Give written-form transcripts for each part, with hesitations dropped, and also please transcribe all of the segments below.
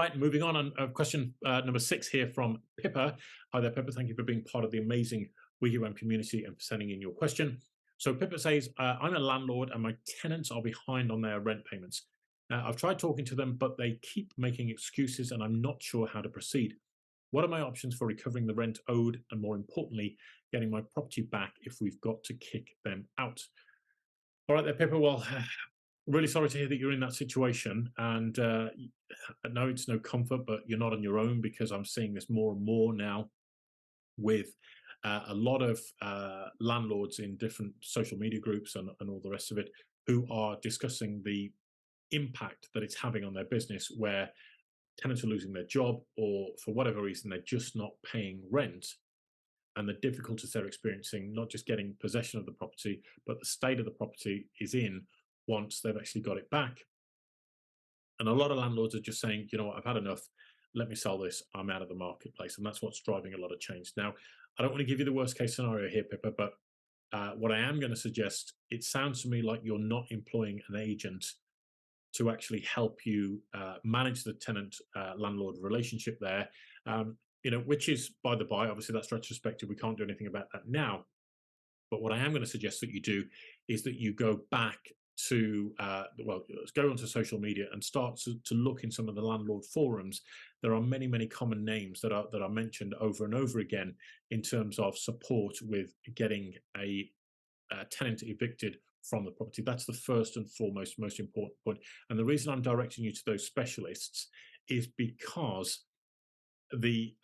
right, moving on. Question number 6 here from Pippa. Hi there, Pippa. Thank you for being part of the amazing WiggyWam community and for sending in your question. So Pippa says, I'm a landlord and my tenants are behind on their rent payments. I've tried talking to them, but they keep making excuses and I'm not sure how to proceed. What are my options for recovering the rent owed and, more importantly, getting my property back if we've got to kick them out? All right there, Pippa. Well, really sorry to hear that you're in that situation. And I know it's no comfort, but you're not on your own, because I'm seeing this more and more now with a lot of landlords in different social media groups and all the rest of it, who are discussing the impact that it's having on their business, where tenants are losing their job, or for whatever reason, they're just not paying rent, and the difficulties they're experiencing, not just getting possession of the property, but the state of the property is in once they've actually got it back. And a lot of landlords are just saying, you know what, I've had enough. Let me sell this. I'm out of the marketplace. And that's what's driving a lot of change. Now, I don't want to give you the worst case scenario here, Pippa, but what I am going to suggest, it sounds to me like you're not employing an agent to actually help you manage the tenant landlord relationship there. Which is, by the by, obviously that's retrospective. We can't do anything about that now. But what I am going to suggest that you do is that you go back to, let's go onto social media and start to look in some of the landlord forums. There are many, many common names that are mentioned over and over again in terms of support with getting a tenant evicted from the property. That's the first and foremost, most important point. And the reason I'm directing you to those specialists is because the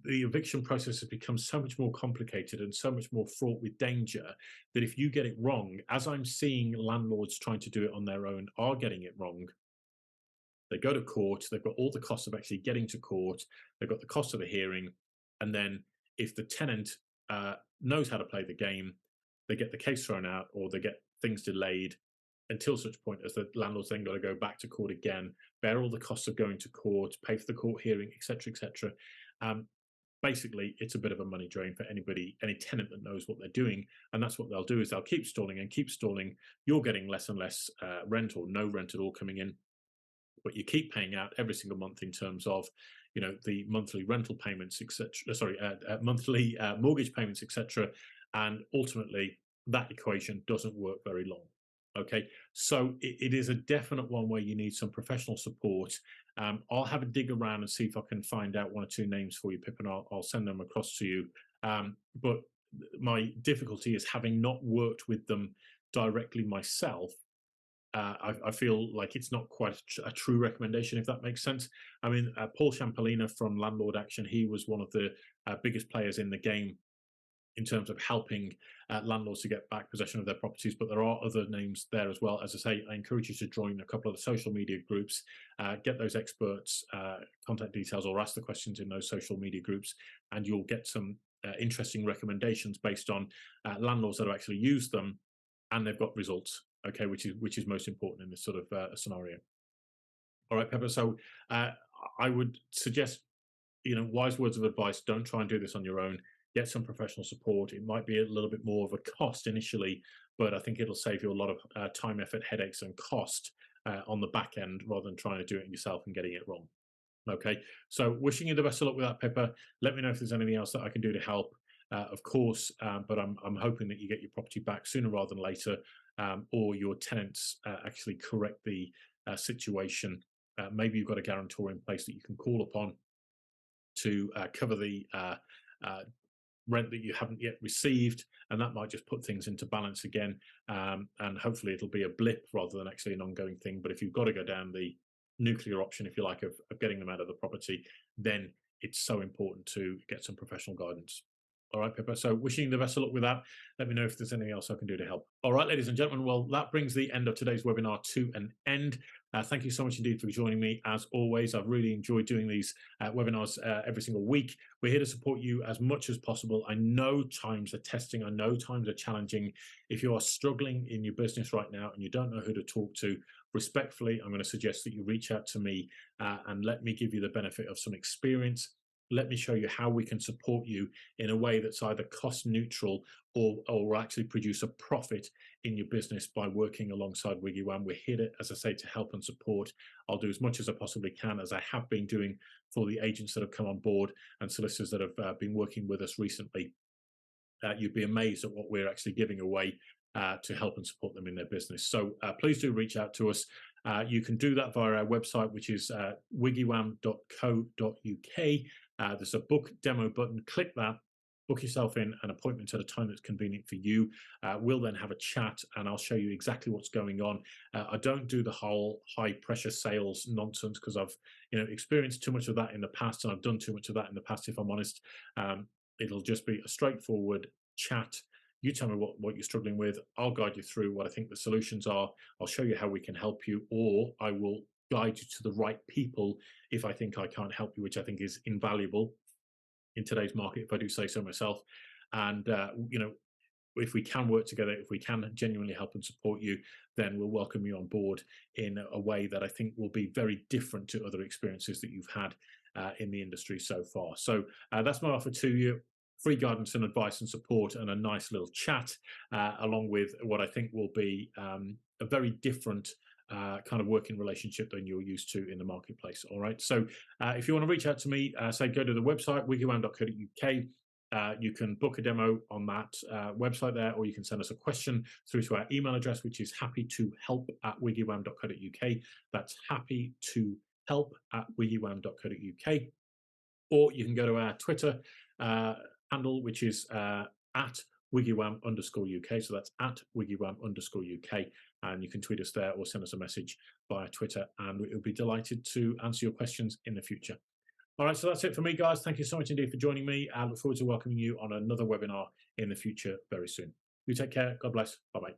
eviction process has become so much more complicated and so much more fraught with danger that if you get it wrong, as I'm seeing landlords trying to do it on their own are getting it wrong, they go to court, they've got all the costs of actually getting to court, they've got the cost of the hearing, and then if the tenant knows how to play the game, they get the case thrown out or they get things delayed until such point as the landlord's then got to go back to court again, bear all the costs of going to court, pay for the court hearing, etc., etc. Basically, it's a bit of a money drain for any tenant that knows what they're doing, and that's what they'll do is they'll keep stalling and keep stalling. You're getting less and less rent or no rent at all coming in, but you keep paying out every single month in terms of, the monthly rental payments, etc. Monthly mortgage payments, etc. And ultimately, that equation doesn't work very long. Okay, so it is a definite one where you need some professional support. I'll have a dig around and see if I can find out 1 or 2 names for you, Pip, and I'll send them across to you. But my difficulty is, having not worked with them directly myself, I feel like it's not quite a true recommendation, if that makes sense. I mean, Paul Champolina from Landlord Action, he was one of the biggest players in the game in terms of helping landlords to get back possession of their properties. But there are other names there as well. As I say, I encourage you to join a couple of the social media groups, get those experts' contact details, or ask the questions in those social media groups, and you'll get some interesting recommendations based on landlords that have actually used them and they've got results. Okay, which is most important in this sort of scenario. All right, Pepper. So I would suggest, wise words of advice. Don't try and do this on your own. Get some professional support. It might be a little bit more of a cost initially, but I think it'll save you a lot of time, effort, headaches, and cost on the back end, rather than trying to do it yourself and getting it wrong. Okay, so wishing you the best of luck with that, Pippa. Let me know if there's anything else that I can do to help, of course, but I'm hoping that you get your property back sooner rather than later, or your tenants actually correct the situation. Maybe you've got a guarantor in place that you can call upon to cover the rent that you haven't yet received, and that might just put things into balance again, and hopefully it'll be a blip rather than actually an ongoing thing. But if you've got to go down the nuclear option, if you like, of getting them out of the property, then it's so important to get some professional guidance. All right, Pippa. So wishing you the best of luck with that. Let me know if there's anything else I can do to help. All right, ladies and gentlemen, well, that brings the end of today's webinar to an end. Thank you so much indeed for joining me. As always, I've really enjoyed doing these webinars every single week. We're here to support you as much as possible. I know times are testing. I know times are challenging. If you are struggling in your business right now and you don't know who to talk to, respectfully, I'm going to suggest that you reach out to me and let me give you the benefit of some experience let me show you how we can support you in a way that's either cost neutral or will actually produce a profit in your business by working alongside WiggyWam. We're here to, as I say, to help and support. I'll do as much as I possibly can, as I have been doing for the agents that have come on board and solicitors that have been working with us recently. You'd be amazed at what we're actually giving away to help and support them in their business. So please do reach out to us. You can do that via our website, which is wiggywam.co.uk. There's a book demo button. Click that, book yourself in an appointment at a time that's convenient for you. We'll then have a chat and I'll show you exactly what's going on. I don't do the whole high pressure sales nonsense because I've experienced too much of that in the past, and I've done too much of that in the past, if I'm honest. It'll just be a straightforward chat. You tell me what you're struggling with. I'll guide you through what I think the solutions are. I'll show you how we can help you, or I will guide you to the right people if I think I can't help you, which I think is invaluable in today's market, if I do say so myself. And if we can work together, if we can genuinely help and support you, then we'll welcome you on board in a way that I think will be very different to other experiences that you've had in the industry so far. So that's my offer to you. Free guidance and advice and support, and a nice little chat, along with what I think will be a very different kind of working relationship than you're used to in the marketplace. All right. So if you want to reach out to me, say go to the website, wiggywam.co.uk. You can book a demo on that website there, or you can send us a question through to our email address, which is happytohelp@wiggywam.co.uk. That's happytohelp@wiggywam.co.uk. Or you can go to our Twitter handle, which is at WiggyWam_UK. So that's at WiggyWam_UK. And you can tweet us there or send us a message via Twitter, and we'll be delighted to answer your questions in the future. All right, so that's it for me, guys. Thank you so much indeed for joining me. I look forward to welcoming you on another webinar in the future very soon. You take care. God bless. Bye-bye.